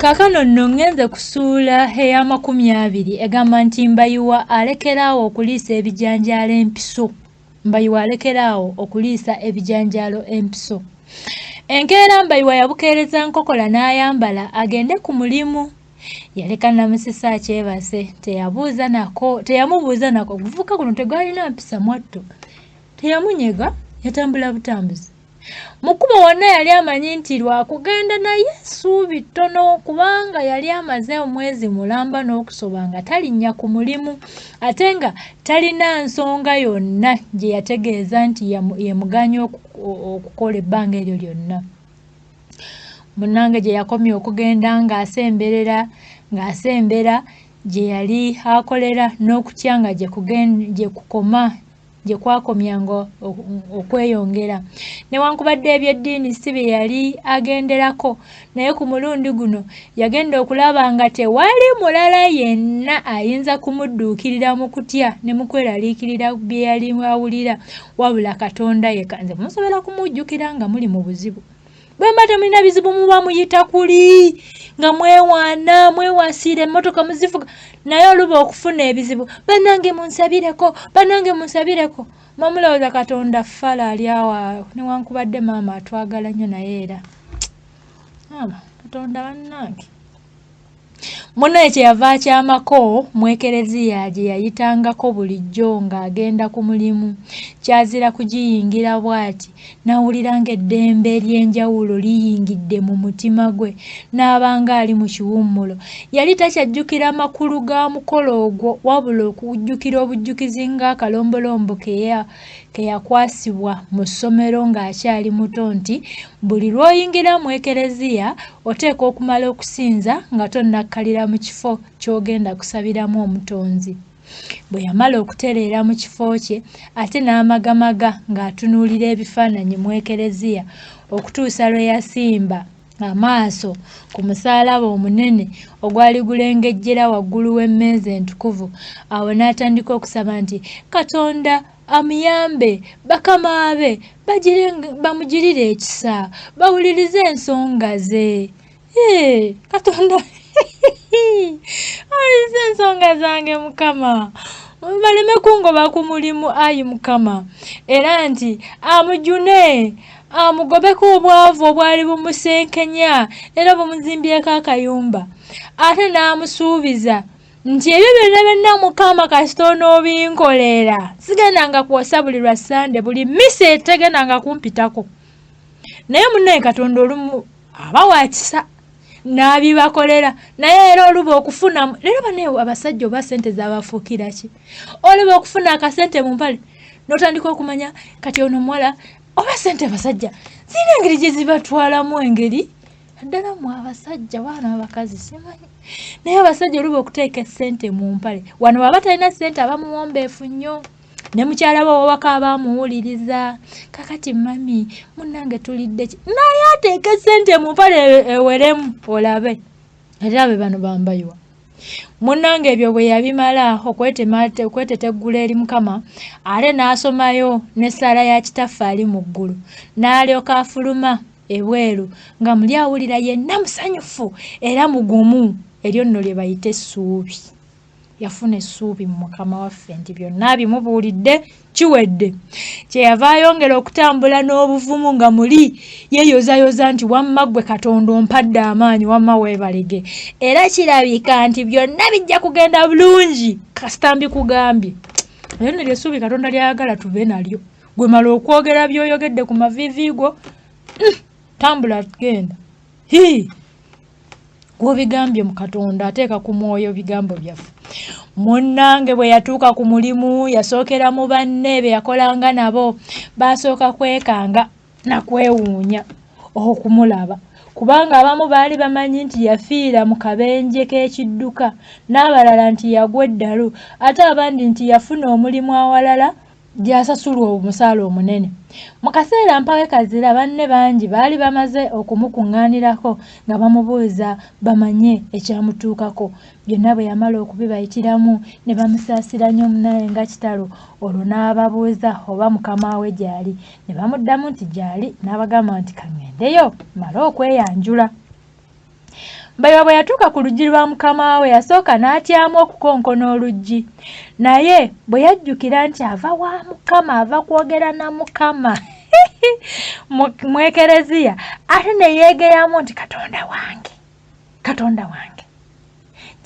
Kakano nno ngenze kusuula eya 20 egamba nti Mbayiwa alekeraawo okuliisa ebijanjaalo empiso. Mbayiwa alekeraawo okuliisa ebijanjaalo empiso. Enkeera Mbayiwa yabukeereza Nkokola n'ayambala agende ku mulimu. Yaleka Namusisa akyebase, teyamubuuza nako guvuka kuno tegwalina mpisa mwatto. Teyamunyega, yatambula butambuzi. Mukubo wonna yali amanyi nti lwakugenda naye essuubi ttono kubanga yali amaze omwezi mulamba n'okusoba nga talinnya ku mulimu ate nga talina nsonga yonna gye yategeeza nti yemuganye okukola ebbanga eryo lyonna. Munnange gye yakomye okugenda ng'asembera gye yali akolera n'okutya nga gye kwakomyanga okweyongera. Newankubadde eby'eddiini si bye yali agenderako, naye ku mulundi guno yagenda okulaba nga tewali mulala yenna ayinza kumudduukirira mu kutya ne mu kweraliikirira bye yali awulira wabula Katonda yekka. Nze musobola kumujjukira nga muli mu buzibu. Bwe mba temulina bizibu muba muyita kuli nga mwewasiira emmotoka muzivuga naye oluba okufuna ebizibu bannange munsabireko mamulowooza Katonda ffala ali awo newankubadde maama atwagala nnyo naye era Katonda bannange. Munne kyeyava akyamako mu ekereziya gye yayitangako bulijjo ng'agenda ku mulimu. Kyazira kugiyingira bw'ati n'awulira ng'eddembe ery'enjawulo liyingidde mu mutima gwe n'abanga ali mu kiwummulo. Yali takyajjukira makulu ga mukolo ogwo wabula okujjukira obujjukizi ng'akalombolombo ke yakwasibwa mu ssomero ng'akyali muto nti buli lw'oyingira mu ekereziya oteeka okumala okusinza nga tonnakkalira mu kifo ky'ogenda kusabiramu omutonzi. Bwe yamala okutereera mu kifo kye ate n'amagamaga ng'atunuulira ebifaananyi mu ekereziya okutuusa lwe yasimba amaaso ku musaalaba omunene ogwali gulengejjera waggulu w'emmeeza entukuvu. Awo n'atandika okusaba nti Katonda amuyambe, bakama be bamugirire ekisa, bawulirize ensonga ze. Katonda awulirize ensonga zange Mukama, baleme kungoba ku mulimu ayi Mukama, era nti amujune amugobeko obwavu obwali bumusenkenya era bumuzimbyeko akayumba. Ate n'amusuubiza nti ebyo byonna Mukama kasita onoobinkolera sigendanga kwosa buli lwa Sande, buli misa etegendanga kumpitako. Naye munnaye Katonda olumu aba wa kisa n'abibakolera, naye era oluba okufuna leero bane abasajja oba ssente z'abafuukira ki, oluba okufuna akasente mu mpale n'otandika okumanya kati ono muwala oba ssente abasajja zirina engeri gye zibatwalamu engeri ddala mu abasajja baana abakazi simanyi, naye abasajja oluba okuteeka essente mu mpale. Wano baba talina ssente abamuwombeefu nnyo ne mukyala we wawaka abamuwuliriza kakati mami munnange tulidde ki naye ateeka essente mu mpale eweremu olabe. Era be bano Bambayiwa. Munnange ebyo bwe yabimala okweteteggula eri Mukama ate n'asomayo n'essaala ya kitaffe ali mu ggulu n'alyoka afuluma ebweru nga muli awulira yenna musanyufu era mugumu. Eryo nno lye bayita essuubi. Yafuna essuubi mu Mukama waffe nti byonna bimubuulidde kiwedde. Kyeyava ayongera okutambula n'obuvumu nga muli yeeyozayoza nti wamma ggwe Katonda ompadde amaanyi, wamma weebalege. Era kirabika nti byonna bijja kugenda bulungi kasita mbikugambye. Eryo nno ly'essuubi Katonda ly'ayagala tube nalyo. Gwe mala okwogera by'oyogedde ku maviivi go tambula genda. Gw'obigambye mu Katonda ateeka ku mwoyo bigambo byaffe. Munnange bwe yatuuka ku mulimu yasookera mu banne be yakolanga nabo, baasooka kwekanga na kwewuunya okumulaba kubanga abamu baali bamanyi nti yafiira mu kabenje k'ekidduka n'abalala nti yagwa eddalu ate abandi nti yafuna omulimu awalala gy'asasulwa omusaala omunene. Mu kaseera mpawe kazira banne bangi baali bamaze okumukuŋŋaanirako nga bamubuuza bamanye ekyamutuukako. Byonna bwe yamala okubibayitiramu ne bamusaasira nnyo munnaye nga kitalo. Olwo n'ababuuza oba mukama we gy'ali, ne bamuddamu nti gy'ali, n'abagamba nti kaŋŋendeyo male okweyanjula. Mbayiwa bwe yatuuka ku luggi lwa mukama we yasooka n'atyamu okukonkona oluggi. Naye bwe yajjukira nti ava wa mukama, ava kwogera na mukama mu ekereziya, ate ne yeegeramu nti Katonda wange,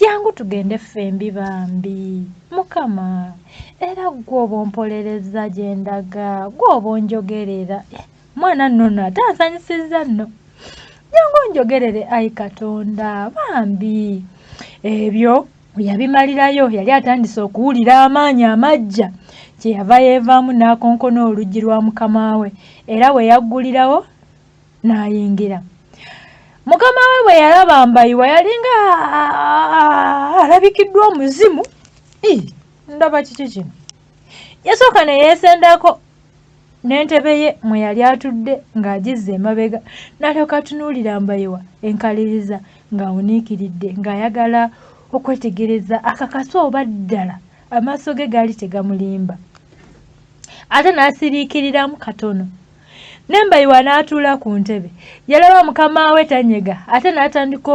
jangu tugende fembi bambi mukama, era gw'oba ompolereza gye ndaga, gw'oba onjogerera. Mwana nno ate ansanyusizza nno. Jangu onjogerere ayi Katonda bambi. Ebyo yabimalirayo, yali atandise okuwulira amaanyi amajja. Kyeyava yeevaamu n'akonkona oluggi lwa mukama we, era we yaggulirawo n'ayingira. Mukama we bwe yalaba Mbayiwa yalinga alabikiddwa omuzimu. Ndaba kiki kino? Yasooka ne yeesendako n'entebe ye mwe yali atudde ng'agizza emabega, n'alyoka atunuulira Mbayiwa enkaliriza ng'awuniikiridde, ng'ayagala okwetegereza akakasa oba ddala amaaso ge gaali tegamulimba. Ate n'asiriikiriramu katono. Ne Mbayiwa n'atuula ku ntebe. Yalaba mukama we tanyega, ate n'atandika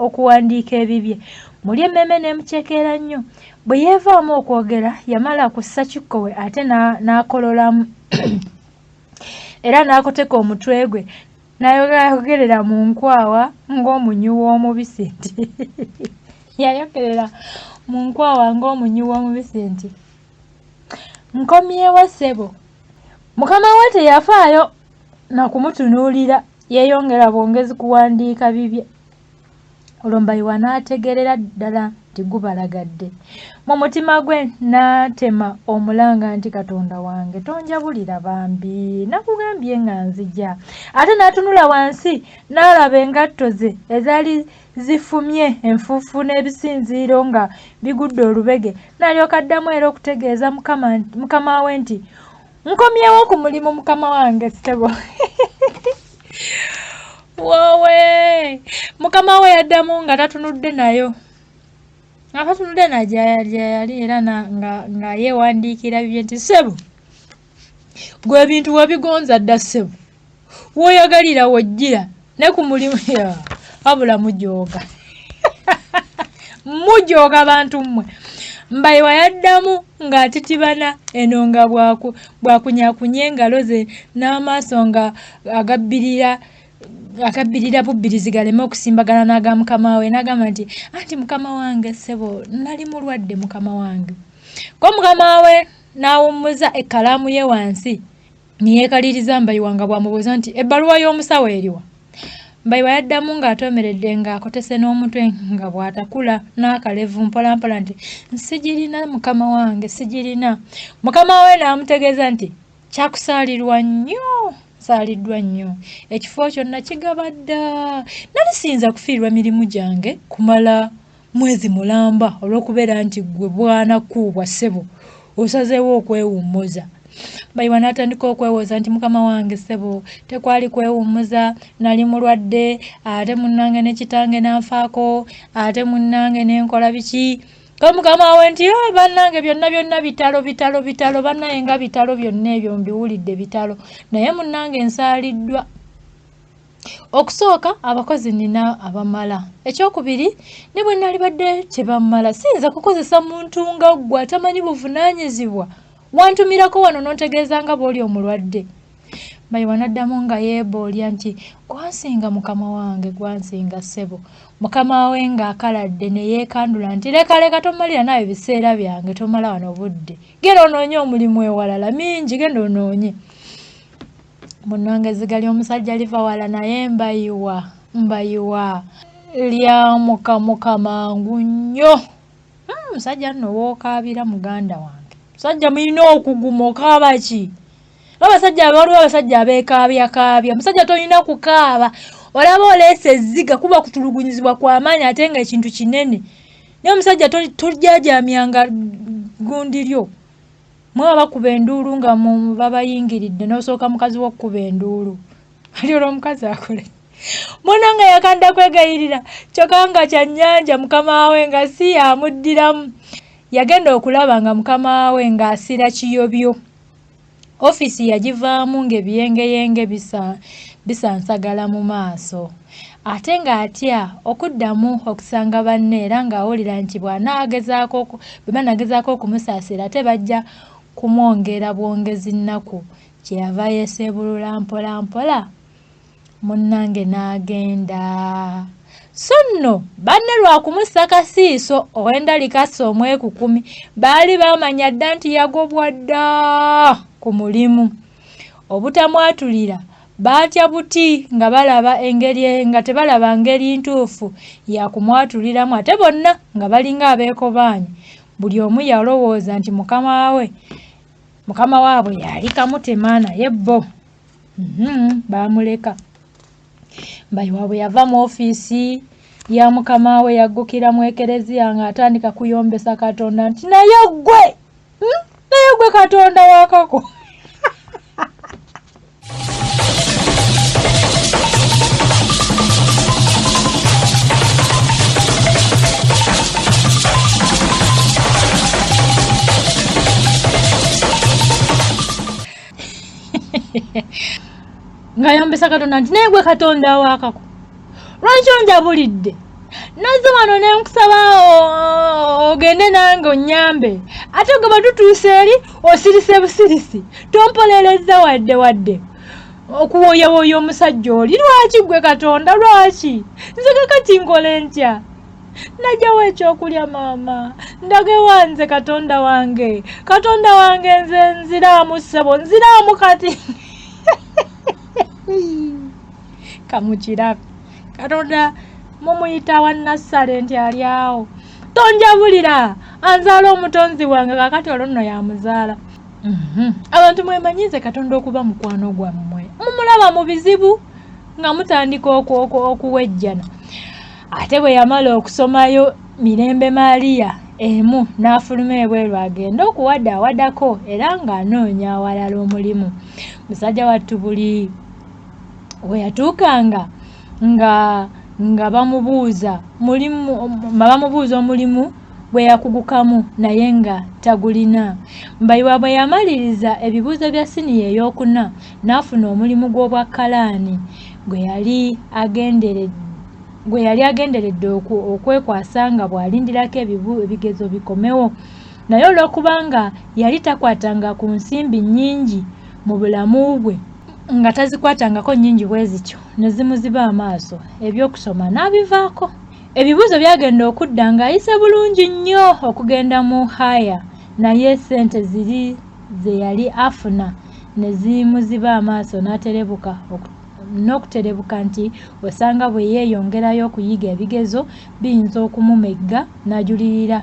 okuwandiika ebibye. Muli emmeme n'emucekeera nnyo. Bwe yeevaamu okwogera yamala kussa kikkowe ate n'akololamu era n'akoteka omutwe gwe n'ayogerera mu nkwawa ng'omunyu w'omubisi nti yayogerera mu nkwawa ng'omunyu w'omubisi nti nkomyewo ssebo. Mukama we teyafaayo na kumutunuulira, yeeyongera bwongezi kuwandiika bibye. Olwo Mbayiwa n'ategerera ddala nti gubalagadde. Mu mutima gwe n'atema omulanga nti Katonda wange tonjabulira bambi, nakugambye nga nzija. Ate n'atunula wansi n'alaba engatto ze ezaali zifumye enfuufu n'ebisinziiro nga bigudde olubege. N'alyoka addamu era okutegeeza mukama we nti nkomyewo ku mulimu mukama wange ssebo. Wowe mukama we yaddamu nga tatunudde nayo. Abatunudde na gyali era nga yeewandiikira bibye nti ssebo, gwe ebintu wabigonza dda ssebo, w'oyagalira wojjira ne ku mulimu wabula mujooga. Mujooga bantu mmwe. Mbayiwa yaddamu ng'atitibana eno nga bwakunyakunya engalo ze n'amaaso nga agabbirira bubbirizi galeme okusimbagana n'aga mukama we, n'agamba nti anti mukama wange ssebo, nali mulwadde mukama wange. Ko mukama we n'awummuza ekkalaamu ye wansi ne yeekaliriza Mbayiwa nga bw'amubuuza nti ebbaluwa y'omusawo eriwa? Mbayiwa yaddamu ng'atoomeredde ng'akotese n'omutwe nga bw'atakula n'akalevu mpolampola nti nsigirina mukama wange, sigirina. Mukama we n'amutegeeza nti kyakusaalirwa nnyo, saaliddwa nnyo, ekifo kyonna kigaba dda. Nali siyinza kufiirwa mirimu gyange kumala mwezi mulamba olw'okubeera nti ggwe bwana kuubwa ssebo osazeewo okwewummuza. Mbayiwa n'atandika okwewoza nti mukama wange ssebo, tekwali kwewummuza, nali mulwadde, ate munnange ne kitange n'anfaako, ate munnange n'enkola biki. Ko mukama we nti bannange byonna bitalo, bannange nga bitalo byonna ebyo mbiwulidde bitalo, naye munnange nsaaliddwa. Okusooka abakozi nina abamala. Ekyokubiri ne bwe nali badde tebamala, siyinza kukozesa muntu nga ggwe atamanyi buvunaanyizibwa. Wantumirako wano n'ontegeeza nga bw'oli omulwadde. Mbayiwa n'addamu nga yeeboolya nti gwansinga mukama wange, gwansinga ssebo. Mukama we ng'akaladde ne yeekandula nti leka tomalira nawe ebiseera byange, tomala wano budde. Genda onoonye omulimu ewalala mingi, genda onoonye. Munnange zigali omusajja liva wala naye Mbayiwa lyamukamuka mangu nnyo. Musajja nno wookaabira muganda wange. Musajja mulina okuguma okaaba ki? Waliwo abasajja abeekaabya. Musajja tolina kukaaba. Olaba oleese ezziga kuba kutulugunyizibwa kwa maanyi ate nga ekintu kinene. Naye omusajja toljaajaamyanga gundi lyo. Mwe bakuba enduulu nga babayingiridde n'osooka mukazi w'okkuba enduulu. Ali olw'omukazi akole. Munnange yakanda kwegayirira kyokka nga kya nnyanja mukama we nga si yamuddiramu. Yagenda okulaba nga mukama we ng'asira kiyobyo. Ofisi yagivaamu ng'ebiyengeyenge bisansagala mu maaso. ate ng'atya okuddamu okusanga banne era ng'awulira nti bw'anagezaako okumusaasira ate bajja kumwongera bwongezi nnaku kyeyava yeesebulula mpola munnange n'agenda. So nno banne lwakumussa kasiiso ow'endalikasa omwekukumi baali baamanya dda nti yagobwa dda ku mulimu. Obutamwatulira baatya buti nga tebalaba ngeri ntuufu yakumwatuliramu ate bonna nga balinga abeekobaanye. Buli omu yalowooza nti mukama waabwe yali kamutema naye bo baamuleka. Mbayi waabwe yava mu ofiisi ya mukama we yaggukira mu ekereziya ng'atandika kuyombesa Katonda nti naye gwe Katonda wakako. Ngayombesa Katonda nti naye gwe Katonda wakako lwaki onjabulidde naze wano ne nkusaba ogende nange onnyambe ate gwe batutuuse eri osirise busirisi tompolereza wadde okuwoyawooya omusajja oli. Lwaki gwe Katonda lwaki? Nze kakati nkole ntya? Najjawo ekyokulya maama ndage wanze Katonda wange nze nziraamu ssebo nziraamu kati. Kamukirabe Katonda mumuyita wannassale nti ali awo tonjabulira anzaala omutonzi wange kakati olwo nno yamuzaala. Abantu mwemanyize Katonda okuba mukwano gwammwe mumulaba mu bizibu nga mutandika okuwejjana. Ate bwe yamala okusomayo Mirembe Maaliya emu n'afuluma ebweru agenda okuwaddaako era ng'anoonya awalala omulimu. Musajja wattu buli we yatuukanga nga bamubuuza omulimu bwe yakugukamu naye nga tagulina. Mbayi waabwe yamaliriza ebibuuzo bya siniya ey'okuna n'afuna omulimu gw'obwakkalaani gwe yali agenderedde okwekwasa nga bw'alindirako ebigezo bikomewo. Naye olw'okubanga yali takwatanga ku nsimbi nnyingi mu bulamu bwe nga tazikwatangako nnyingi bwe zityo ne zimuziba amaaso, ebyokusoma n'abivaako. Ebibuuzo byagenda okudda ng'ayise bulungi nnyo okugenda mu haya naye ssente ziri ze yali afuna ne zimuziba amaaso n'okuterebuka nti osanga bwe yeeyongerayo okuyiga ebigezo biyinza okumumegga n'ajulirira.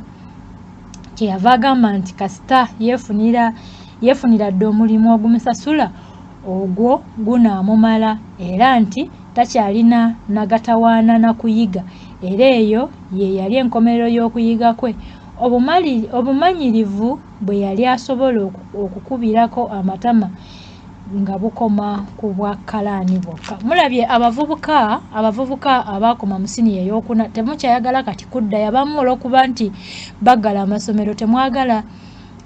Kyeyava agamba nti kasita yeefunira dde omulimu ogumusasula ogwo gunaamumala era nti takyalina nagatawaana na kuyiga era eyo ye yali enkomerero y'okuyiga kwe. Obumanyirivu bwe yali asobola okukubirako amatama nga bukoma ku bwakkalaani bwokka. Mulabye abavubuka abaakoma mu siniya ey'okuna temukyayagala kati kuddayo abamu olw'okuba nti baggala amasomero temwagala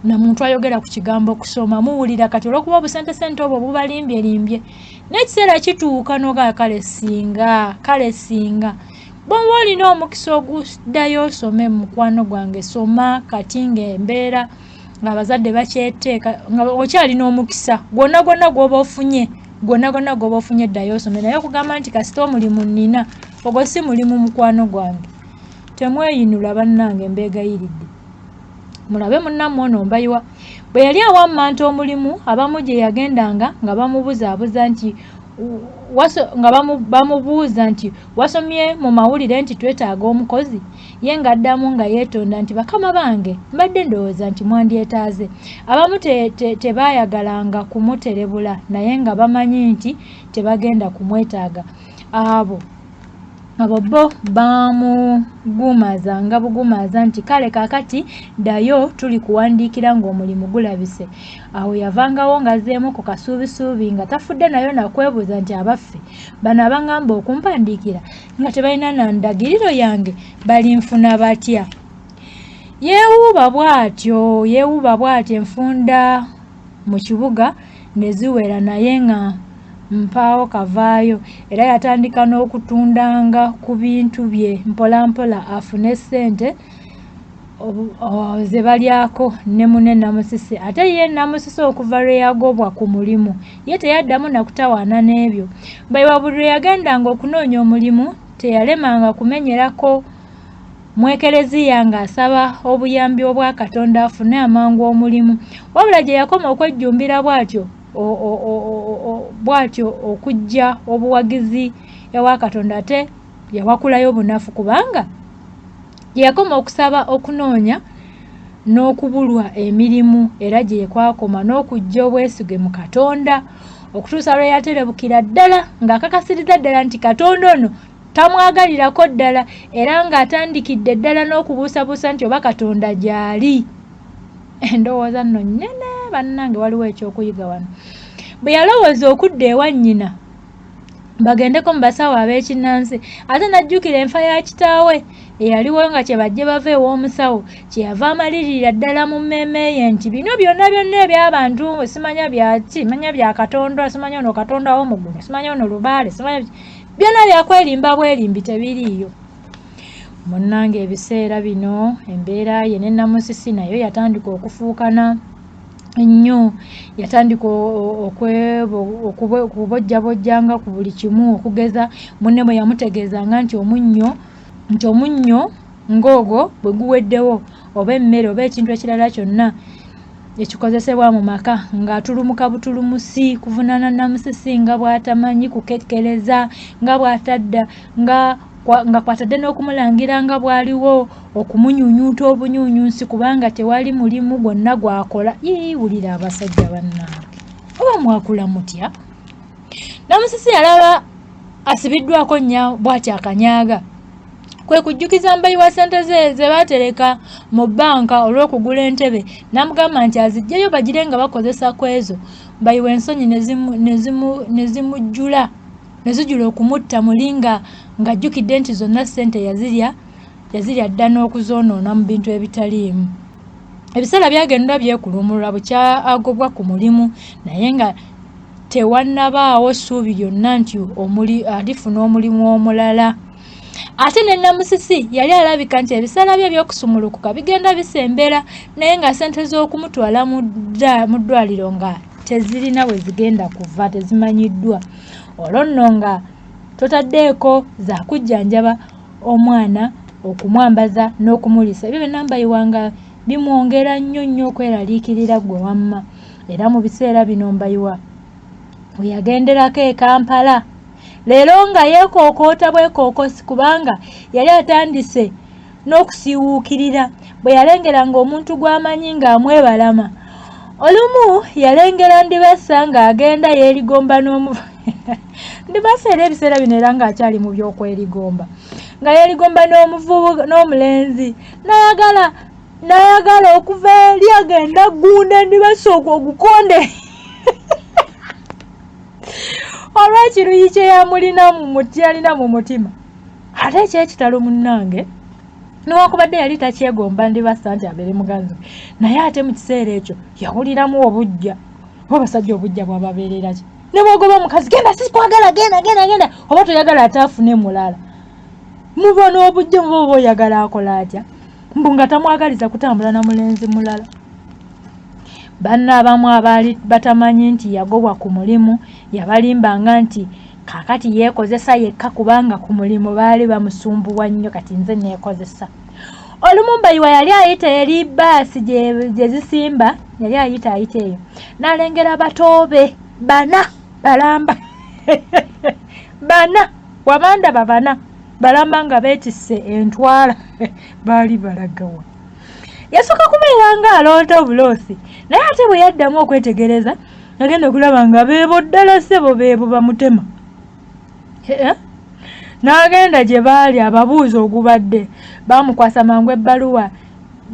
na muntu ayogera ku kigambo kusoma muwulira kati olw'okuba obusente obwo bubalimbye n'ekiseera kituuka n'ogaa kale singa bw'oba olina omukisa oguddayo osome mukwano gwange soma kati ng'embeera ng'abazadde bakyeteeka nga okyalina omukisa gwonna gw'oba ofunye ddayo osome. Naye okugamba nti kasita omulimu nnina ogwo si mulimu mukwano gwange temweyinula bannange mbeegayiridde. Mulabe munnammwe ono mbayiwa bwe yali awammanta omulimu abamu gye yagendanga nga bamubuzaabuza nti bamubuuza nti wasomye mu mawulire nti twetaaga omukozi ye ng'addamu nga yeetonda nti bakama bange mbadde ndowooza nti mwandyetaaze. Abamu tebaayagalanga kumuterebula naye nga bamanyi nti tebagenda kumwetaaga. Abo bo bamugumaazanga bugumaaza nti kale kaakati ddayo tuli kuwandiikira ng'omulimu gulabise. Awo yavangawo ng'azzeemu ku kasuubisuubi nga tafudde nayo nakwebuuza nti abaffe bano abangamba okumpandiikira nga tebalina na ndagiriro yange balinfuna batya. Yeewuuba bw'atyo enfunda mu kibuga ne ziwera naye nga mpaawo kavaayo era yatandika n'okutundanga ku bintu bye mpola mpola afune ssente ze balyako ne munne Namusisi. Ate ye Namusisi okuva lwe yagobwa ku mulimu ye teyaddamu nakutawaana n'ebyo. Bayiwa buli lwe yagendanga okunoonya omulimu teyalemanga kumenyerako mu Ekereziya ng'asaba obuyambi obwa Katonda afune amangu omulimu. Wabula gye yakoma okwejjumbira bw'atyo okujja obuwagizi ewa Katonda ate yawakulayo bunafu kubanga gye yakoma okusaba okunoonya n'okubulwa emirimu era gye kwakoma n'okujja obwesige mu Katonda okutuusa lwe yaterebukira ddala ng'akakasiriza ddala nti Katonda ono tamwagalirako ddala era ng'atandikidde ddala n'okubuusabuusa nti oba Katonda gy'ali. Endowooza nno nnene bannange, waliwo ekyokuyiga wano. Bwe yalowooza okudda ewa nnyina bagendeko mu basawo ab'ekinnansi ate n'ajjukira enfa ya kitaawe eyaliwo nga kye bajje bava ew'omusawo kyeyava amalirira ddala mu mmeeme ye nti bino byonna eby'abantu simanya byaki, manya bya Katonda, simanya ono Katonda w'omuggulu, simanya ono Lubaale, simanya byonna byakwerimba bwerimbi tebiriiyo. Munnange ebiseera bino embeera ye ne Namusisi nayo yatandika okufuukana ennyo, yatandika okubojjabojjanga ku buli kimu okugeza munne bwe yamutegeezanga nti omunnyo ng'ogwo bwe guweddewo oba emmere oba ekintu ekirala kyonna ekikozesebwa mu maka ng'atulumuka butulumusi kuvunaana Namusisi nga bw'atamanyi kukekkereza nga bw'atadda nga kwatadde n'okumulangira nga bw'aliwo okumunyunyuuta obunyuunyuusi kubanga tewali mulimu gwonna gwakola. Wulira abasajja bannange oba mwakula mutya? Namusisi yalaba asibiddwako nnya bw'ati akanyaaga kwe kujjukiza Mbayiwa ssente ze baatereka mu bbanka olw'okugula entebe n'amugamba nti aziggyeyo bagire nga bakozesa ku ezo. Mbayiwa ensonyi ne zimujjula okumutta mulinga ng'ajjukidde nti zonna ssente yazirya dda n'okuzoonoona mu bintu ebitaliimu. Ebiseera byagenda byekulumulula bukya agobwa ku mulimu naye nga tewannabaawo ssuubi lyonna nti alifuna omulimu omulala. Ate ne Namusisi yali alabika nti ebiseera bye by'okusumulukuka bigenda bisembera naye nga ssente z'okumutwala mu ddwaliro nga tezirina we zigenda kuva, tezimanyiddwa. Olwo nno nga totaddeeko za kujjanjaba omwana okumwambaza n'okumulisa ebyo byonna Mbayiwa nga bimwongera nnyo okweraliikirira gwe wamma. Era mu biseera bino Mbayiwa we yagenderako e Kampala leero nga yeekookoota bwekookosi kubanga yali atandise n'okusiiwuukirira bwe yalengeranga omuntu gw'amanyi ng'amwebalama. Olumu yalengera Ndibasa ng'agenda yeerigomba Ndibasa era ebiseera bino era ng'akyali mu by'okwerigomba nga yeerigomba n'omulenzi n'ayagala okuva eri agenda gunda Ndibasa ogukonde olw'ekiruyi kye yalina mu mutima. Ate ekyekitalo munnange newakubadde yali takyegomba Ndibasa nti abeere muganzi we naye ate mu kiseera ekyo yawuliramu obujja oba abasajja obujja bwababeerera ki ne bwogoba omukazi genda sikwagala genda oba toyagala ate afune mulala muba n'obujja muba oba oyagala akola atya mbu nga tamwagaliza kutambula na mulenzi mulala. Banna abamu abaali batamanyi nti yagobwa ku mulimu yabalimbanga nti kakati yeekozesa yekka kubanga ku mulimu baali bamusumbuwa nnyo kati nze neekozesa. Olumu Mbayiwa yali ayita eri baasi gye zisimba yali ayita eyo n'alengera batoobe balamba bana balamba nga beetisse entwala baali balagawa. Yasooka kubeera nga aloota obuloosi naye ate bwe yaddamu okwetegereza yagenda okulaba nga beebo ddala ssebo beebo bamutema. N'agenda gye baali ababuuza ogubadde baamukwasa mangu ebbaluwa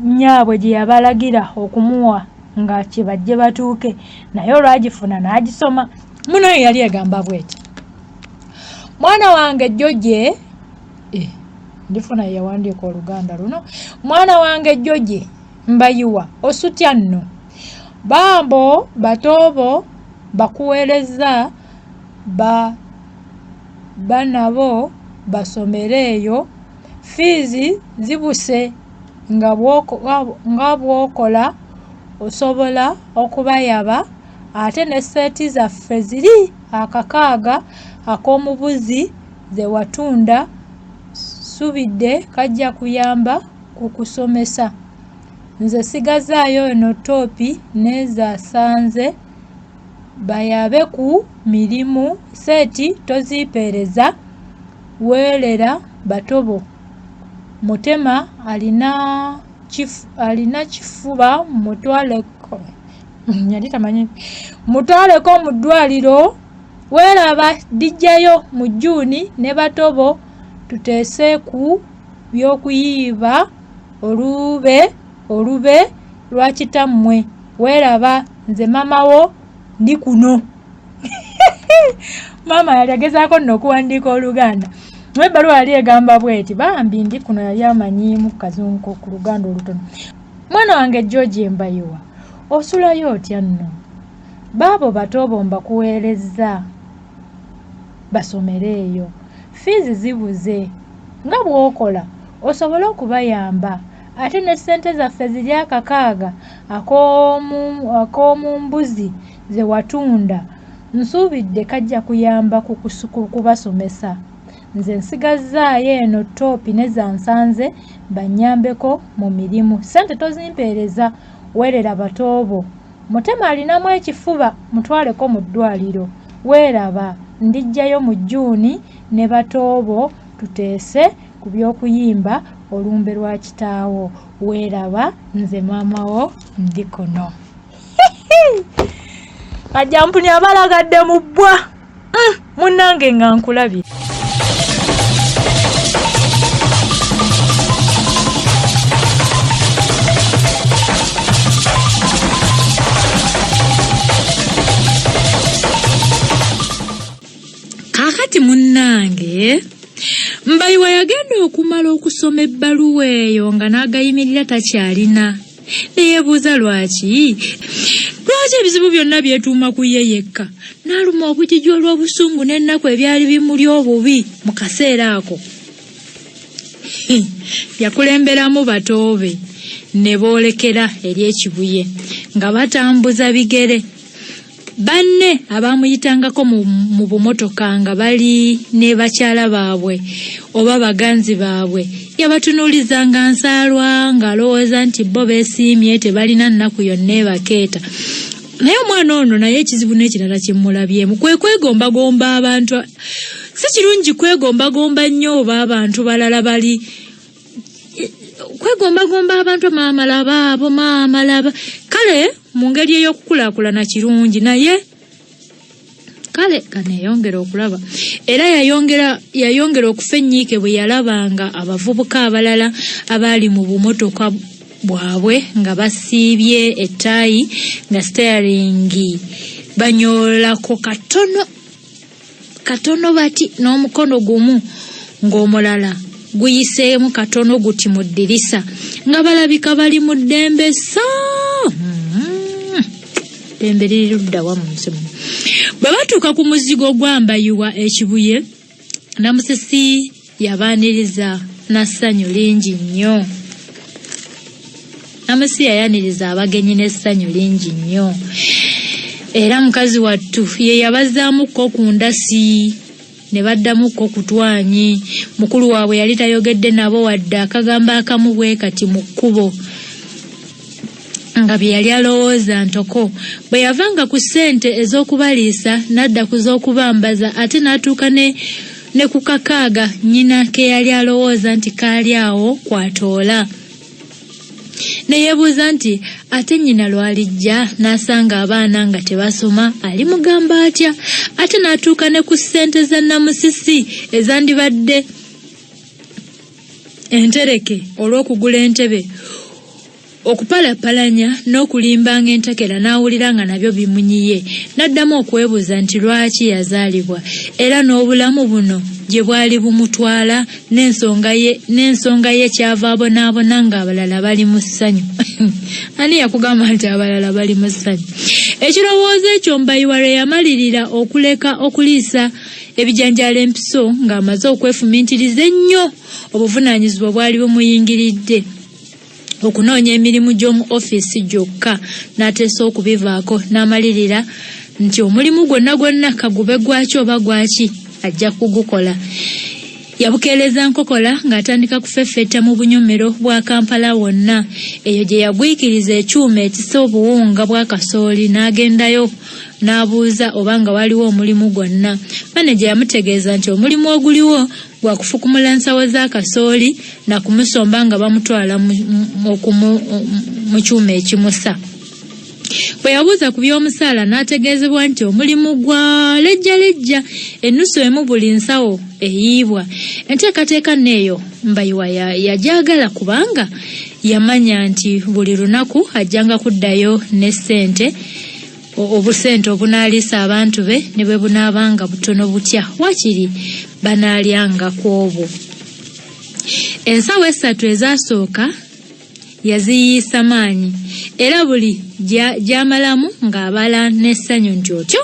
nnyaabwe gye yabalagira okumuwa nga kye bajje batuuke naye olwagifuna n'agisoma. Muno yali egamba bw'eti: mwana wange Jjoje ndifuna yawandiika Oluganda luno. Mwana wange Jjoje Mbayiwa osutya nno bambo batoobo bakuweereza nabo basomereeyo. Fees zibuse nga bw'okola osobola okubayaba ate ne seeti zaffe ziri 6 ak'omubuzi ze watunda subidde kajja kuyamba ku kusomesa. Nze sigazaayo eno toopi nezasanze bayabe ku mirimu seeti toziipereza weelera batobo. Mutema alina kifuba mutwaleko mu ddwaliro. Weeraba dijjayo mu Juni ne batobo tuteese ku by'okuyiiba olube lwa kitammwe. Weeraba nze mamawo ndi kuno. Mama yali agezaako nno okuwandiika Oluganda. Ebbaluwa yali egamba bweti bambi ndi kuno yali amanyiimu kazungu ku Luganda olutono. Mwana wange George Mbayiwa, osulayo otya nno? Baabo batobo mbakuweerezza basomereeyo. Fees zibuze nga bw'okola osobola okubayamba ate ne ssente zaffe ziri 6 ak'omu mbuzi ze watunda nsuubidde kajja kuyamba kubasomesa. Nze nsigazaayo eno toopi nezansanze bannyambeko mu mirimu. Ssente tozimpeereza weerera batoobo. Mutema alinamu ekifuba mutwaleko mu ddwaliro. Weeraba ndijjayo mu Juni ne batoobo tuteese ku by'okuyimba olumbe lwa kitaawo. Weeraba nze maamawo ndi kuno. Ajampuni abalagadde mu bbwa. Munnange nga nkulabye. Kakati munnange Mbayiwa yagenda okumala okusoma ebbaluwa eyo nga n'agayimirira takyalina. Neyeebuuza lwaki ebizibu byonna byetuuma ku ye yekka. N'aluma obujiji olw'obusungu n'ennaku ebyali bimuli obubi mu kaseera ako. Yakulemberamu batoobe ne boolekera eri ekibuye nga batambuza bigere. Banne abamuyitangako mu bumotoka nga bali ne bakyala baabwe oba baganzi baabwe yabatunuuliza nga nsaalwa ng'alowooza nti bo beesiimye tebalina nnaku yonna ebakeeta. Naye omwana ono naye ekizibu n'ekirala kye mulabyemu kwe kwegombagomba abantu. Si kirungi kwegombagomba nnyo oba abantu balala bali kwegombagomba abantu maama laba abo maama laba. Kale mu ngeri ey'okukulaakulana kirungi naye kale kaneeyongera okulaba era yayongera okufa ennyiike bwe yalabanga abavubuka abalala abaali mu bumotoka bwabwe nga basiibye ettaayi nga steeringi banyoolako katono bati n'omukono gumu ng'omulala guyiseemu katono guti mu ddirisa nga balabika bali mu ddembe ddembe liri ludda wa mu nsi muno. Bwe batuuka ku muzigo gwa Mbayiwa ekibuye, Namusisi yabaaniriza n'essanyu lingi nnyo. Namusisi yayaniriza abagenyi n'essanyu lingi nnyo. Era mukazi wattu ye yabazaamukko ku ndasi ne baddamukko ku twanyi. Mukulu waabwe yali tayogedde nabo wadde akagamba akamu bwe kati mu kkubo nga bye yali alowooza ntoko. Bwe yavanga ku ssente ez'okubaliisa n'adda ku z'okubambaza ate n'atuuka ne ku kakaaga nnyina ke yali alowooza nti kaali awo kwatoola. Ne yeebuuza nti ate nnyina lwalijja n'asanga abaana nga tebasoma alimugamba atya. Ate n'atuuka ne ku ssente za Namusisi ezandibadde entereke olw'okugula entebe okupalapalanya n'okulimbanga entekera n'awulira nga nabyo bimunyiye. N'addamu okwebuuza nti lwaki yazaalibwa era n'obulamu buno gye bwali bumutwala n'ensonga ye kyava abonaabona ng'abalala bali mu ssanyu. Ani yakugamba nti abalala bali mu ssanyu? Ekirowoozo ekyo Mbayiwa lwe yamalirira okuleka okuliisa ebijanjaalo empiso ng'amaze okwefumiitiriza ennyo obuvunaanyizibwa bwali bumuyingiridde okunoonya emirimu gy'omu ofiisi gyokka n'ateesa okubivaako n'amalirira nti omulimu gwonna kagube gwaki oba gwaki ajja kugukola. Yabukeereza nkokola ng'atandika kufeffetta mu bunyomero bwa Kampala wonna. Eyo gye yagwikiriza ekyuma ekisa obuwunga bwa kasooli n'agendayo n'abuuza oba nga waliwo omulimu gwonna. Maneja yamutegeeza nti omulimu oguliwo gwa kufukumula nsawo za kasooli na kumusomba nga bamutwala mu kyuma ekimusa. Bwe yabuuza ku by'omusaala n'ategeezebwa nti omulimu gwa lejjalejja ennusu emu buli nsawo eyiibwa. Enteekateeka n'eyo Mbayiwa yagyagala kubanga yamanya nti buli lunaku ajjanga kuddayo ne ssente obusente obunaaliisa abantu be ne bwe bunaabanga butono butya wakiri banaalyanga ku obwo. Ensawo 3 ezaasooka yaziyiisa maanyi era buli gy'amalamu ng'abala n'essanyu nti otyo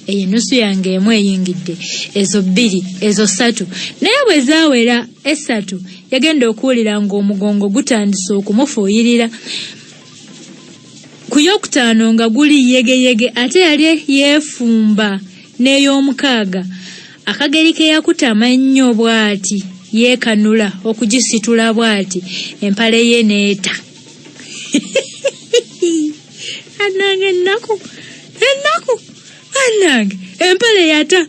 eyo ennusu yange emu eyingidde, ezo 2, ezo 3. Naye bwe zaawera 3 yagenda okuwulira ng'omugongo gutandise okumufuuyirira. Ku yokutaano nga guli yegeyege ate yali yeefumba n'ey'omukaaga. Akageri ke yakutama ennyo bw'ati yeekanula okugisitula bw'ati empale ye neeta. Anange ennaku anange empale yata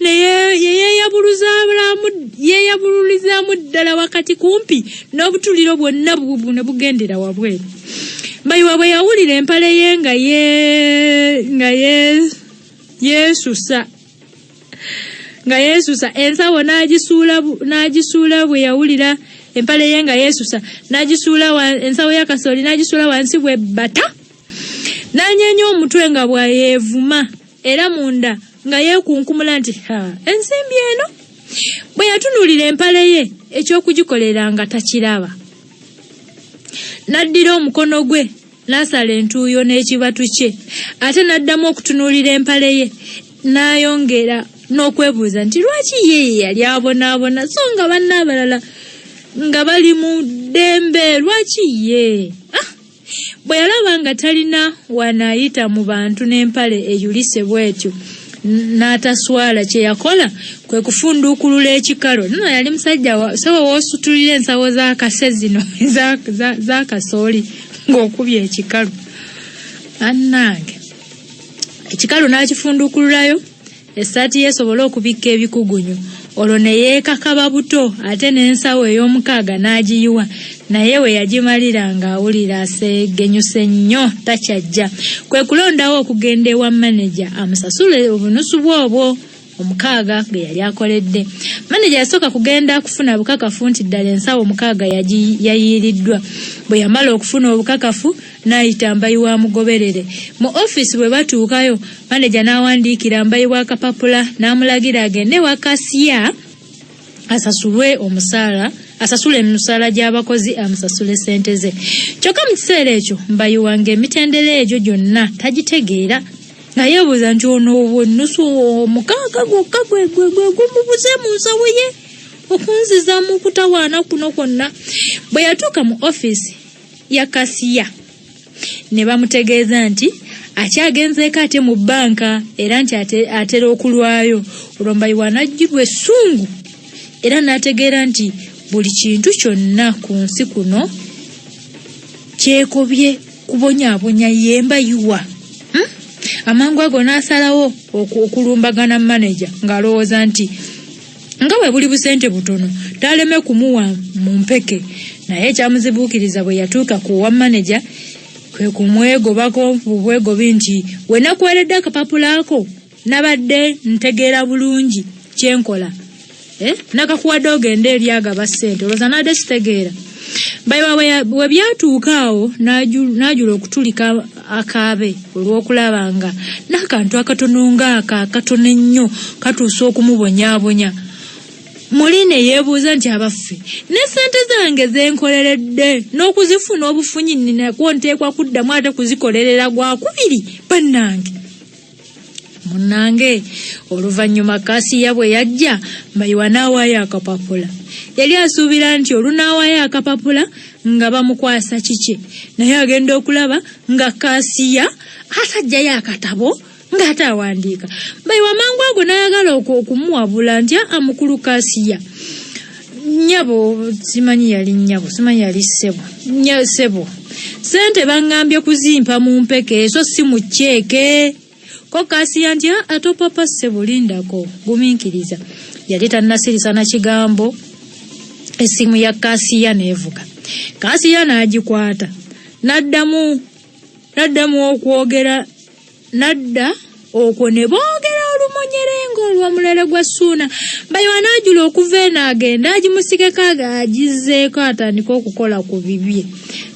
yeeyabululizaamu ddala wakati kumpi n'obutuliro bwonna ne bugendera wabweru. Mbayiwa bwe yawulira empale ye nga yeesusa ensawo n'agisuula bwe yawulira empale ye nga yeesusa n'agisuula ensawo ya kasooli n'agisuula wansi bwe bata n'anyeenya omutwe nga bwayeevuma era munda nga yeekunkumula nti ensimbi eno. Bwe yatunuulira empale ye ekyokugikolera nga takiraba n'addira omukono gwe n'asala entuuyo n'ekibatu kye ate n'addamu okutunuulira empale ye n'ayongera n'okwebuuza nti lwaki ye yali abonaabona so nga banna abalala nga bali mu ddembe lwaki ye. Bwe yalaba nga talina wanaayita mu bantu n'empale eyulise bw'etyo n'ataswala kye yakola kwe kufunduukulula ekikalo. Nno yali musajja sawa woosutulira ensawo za kase zino za kasooli ng'okubye ekikalu. Annange ekikalu n'akifunduukululayo essaati yeesobole okubikka ebikugunyu. Olwo ne yeekakaba buto ate n'ensawo ey'omukaaga n'agiyiwa. Naye we yagimalira ng'awulira aseegenyuse nnyo takyajja. Kwe kulondawo okugenda ewa maneja amusasule obunusu bwobwo omukaaga ge yali akoledde. Maneja yasooka kugenda kufuna bukakafu nti ddala ensawo omukaaga yayiiriddwa. Bwe yamala okufuna obukakafu n'ayita Mbayiwa amugoberere. Mu ofiisi bwe batuukayo maneja n'awandiikira Mbayiwa akapapula n'amulagira agende wa Kasiya asasule emisaala gy'abakozi amusasule ssente ze. Kyokka mu kiseera ekyo Mbayiwa ng'emitendera egyo gyonna tagitegeera nga yeebuuza nti ono ennusu omukaaga gwokka gwe gumubuze mu nsawo ye okunziza mu kutawaana kuno kwonna. Bwe yatuuka mu ofiisi ya Kasiya ne bamutegeeza nti akyagenzeeko ate mu bbanka era nti atera okulwayo. Olwo Mbayiwa n'ajjirwa essungu era n'ategeera nti buli kintu kyonna ku nsi kuno kyekobye kubonyaabonya ye Mbayiwa. Amangu ago n'asalawo okulumbagana maneja ng'alowooza nti nga bwe buli busente butono taleme kumuwa mu mpeke. Naye ekyamuzibuukiriza bwe yatuuka ku wa maneja kwe kumwegobako bubwegobi nti we nakuweredde akapapula ako nabadde ntegeera bulungi kyenkola. Nakakuwadde ogende eri agaba ssente olowooza nadde kitegeera. Mbayiwa bwe byatuuka awo n'ajula okutulika akaabe olw'okulaba nga n'akantu akatono ng'aka akatono ennyo katuusa okumubonyaabonya. Muli ne yeebuuza nti abaffe ne ssente zange zenkoleredde n'okuzifuna obufunyi nakwo nteekwa kuddamu ate kuzikolerera gwakubiri bannange. Munange oluvannyuma Kasiya bwe yajja Mbayiwa n'awaayo akapapula. Yali asuubira nti olunaawayo akapapula nga bamukwasa kiki, naye agenda okulaba nga Kasiya atajjayo akatabo ng'ataawandiika. Mbayiwa mangu ago n'ayagala okumuwabula nti amukulu Kasiya, nnyabo simanyi yali nnyabo, simanyi yali ssebo, sente baŋŋambye kuzimpa mu mpeke so si mu cceeke. Ko Kasiya nti ato papa ssebo lindako gumiikiriza. Yali tannasirisa na kigambo, essimu ya Kasiya neevuga. Kasiya n'agikwata n'addamu okwogera, nadda okwo ne boogera olumonyerengo olw'omulere gwa Ssuuna. Mbayiwa n'ajula okuva eno agenda agimusigeko agizzeeko atandika okukola ku bibye.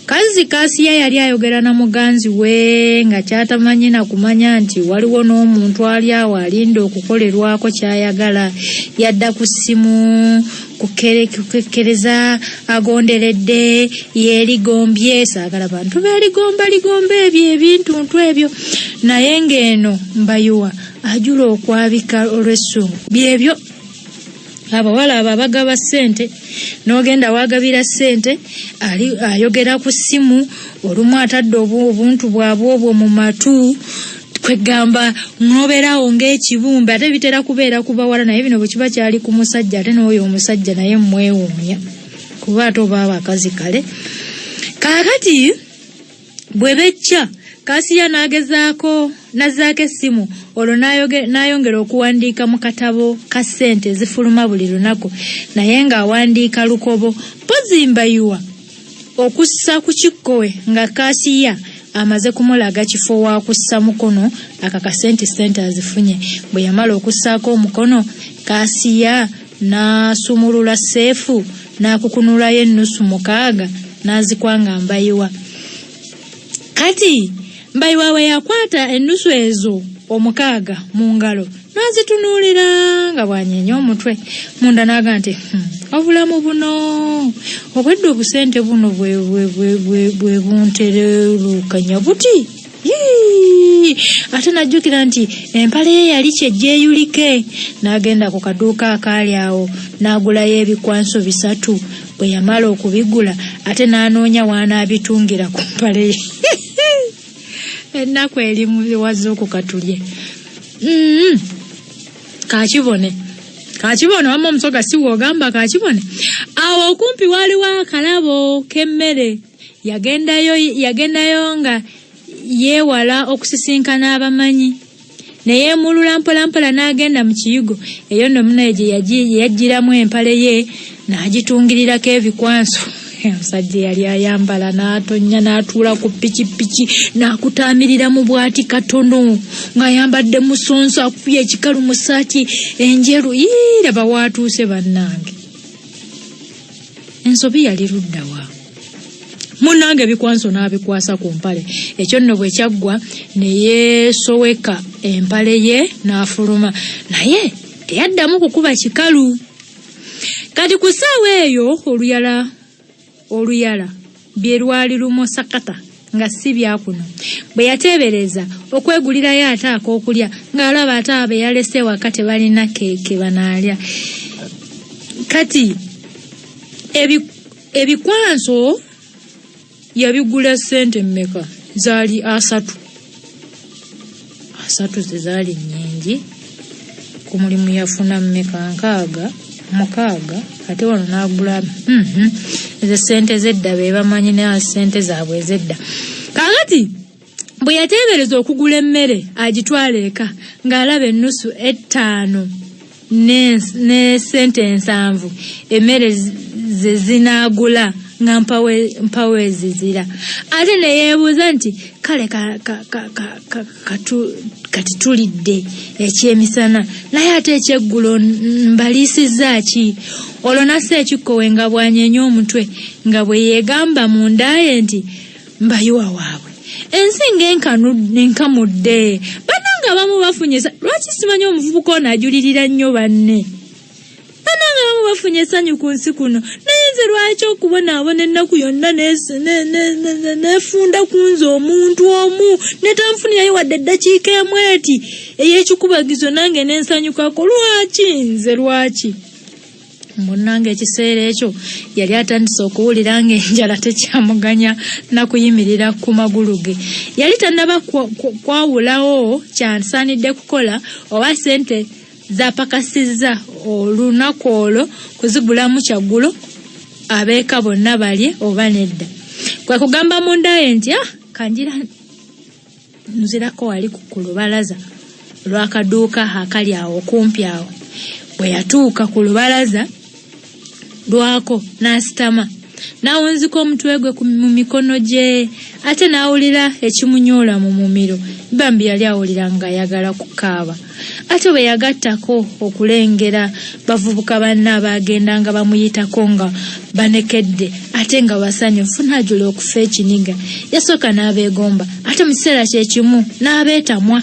Kazi Kasiya yali ayogera na muganzi we nga kyatamanyi na kumanya nti waliwo n'omuntu ali awo alinda okukolerwako kyayagala. Yadda ku ssimu kukekereza agonderedde yeerigombye. Saagala bantu beerigomba ebyo ebintuntu ebyo. Naye ng'eno Mbayiwa ajula okwabika olw'essungu. Byebyo abawala abo abagaba ssente, n'ogenda wagabira ssente ayogera ku ssimu, olumu atadde obuntu bwabwe obwo mu matu, kwegamba n'obeerawo ng'ekibumbe. Ate bitera kubeera ku bawala, naye bino bwe kiba kyali ku musajja, ate n'oyo omusajja naye mwewuunya kuba ate oba abakazi kale. Kaakati bwe becca Kasiya n'agezaako essimu, olwo n'ayongera okuwandiika mu katabo ka ssente zifuluma buli lunaku, naye ng'awandiika lukobo. Mpozi Mbayiwa okussa ku kikkowe nga Kasiya amaze kumulaga kifo wa kussa mukono akakasente azifunye. Bwe yamala okussaako omukono, Kasiya n'asumulula seefu n'akukunulayo ennusu 6 n'azikwanga Mbayiwa. Kati Mbayiwa we yakwata ennusu ezo 6 mu ngalo n'azitunuulira nga bw'anyeenya omutwe. Munda n'aga nti obulamu buno obwedde obusente buno bwe buntererukanya buti. Ate najjukira nti empale ye yali kyejjeeyulike. N'agenda ku kaduuka akaali awo n'agulayo ebikwanso 3. Bwe yamala okubigula ate n'anoonya w'anaabitungira ku mpale ye. Ennaku erimu wazze okukatulye. Kakibone wamma omusoga si wogamba kakibone. Awo okumpi waliwo akalabo k'emmere. Yagendayo nga yeewala okusisinkana abamanyi. Ne yeemulula mpolampola n'agenda mu kiyigo. Eyo nno munaye gye yajjiramu empale ye n'agitungirirako ebikwanso. Omusajja yali ayambala n'atonnya n'atuula ku pikipiki n'akutaamirira mu bwati katono ng'ayambadde musonso akubye ekikalu mu ssaati enjeru. Laba waatuuse bannange. Ensobi yali luddawa. Munnange ebikwanso n'abikwasa ku mpale. Ekyo nno bwe kyaggwa ne yeesoweka empale ye n'afuluma. Naye teyaddamu kukuba kikalu. Kati ku ssaawa eyo oluyala bye lwali lumusakata nga si byakuno. Bwe yateebereza okwegulirayo ate ak'okulya ng'alaba ate abe yalese waka tebalina keeke banaalya. Kati ebikwanso yabigula ssente mmeka? Zaali 3. 3 zezaali nnyingi. Ku mulimu yafuna mmeka? 6. Ate wano n'agula ezo ssente z'edda be bamanyi ne ssente zaabwe ez'edda. Kaakati bwe yateebereza okugula emmere agitwala eka ng'alaba ennusu 5 ne ssente 7 emmere ze zinaagula nga mpawe ezizira. Ate ne yeebuuza nti kale kati tulidde ekyemisana naye ate ekyeggulo mbaliisizza ki? Olwo nassa ekikkowe nga bw'anyeenya omutwe nga bwe yeegamba mundaye nti Mbayiwa waabwe ensi ng'enkamudde. Bannange abamu bafunyisa. Lwaki simanyi omuvubuka ono ajulirira nnyo banne? Bannange abamu nabo bafunye essanyu ku nsi kuno naye nze lwaki okubonaabona ennaku yonna neefunda ku nze omuntu omu netanfunirayo wadde eddakiika emu eti ey'ekikubagizo nange n'ensanyukako lwaki munnange ekiseera ekyo yali atandise okuwulira ng'enjala tekyamuganya nakuyimirira ku magulu ge yali tannaba kwawulawo kyansaanidde kukola oba ssente zapakasizza olunaku olwo kuzigulamu kyaggulo abeeka bonna balye oba nedda kwe kugamba mundaye nti kanjira nzirako wali ku lubalaza lw'akaduuka akali awo okumpi awo bwe yatuuka ku lubalaza lwako n'asitama n'awunzika omutwe gwe mu mikono gye ate n'awulira ekimunyoola mu mumiro bambi yali awulira nga ayagala kukaaba ate bwe yagattako okulengera bavubuka banne abagendanga bamuyitako nga banekedde ate nga basanyufu n'ajula okufa ekiniga yasooka n'abeegomba ate mu kiseera kyekimu n'abeetamwa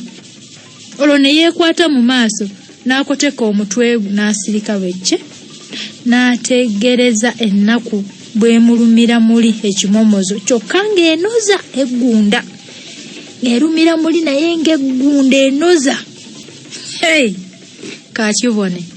olwo ne yeekwata mu maaso n'akoteka omutwe n'asirika bwecce n'ategereza ennaku bw'emulumira muli ekimomozo kyokka ng'enoza eggunda ng'erumira muli naye ng'eggunda enoza kakibone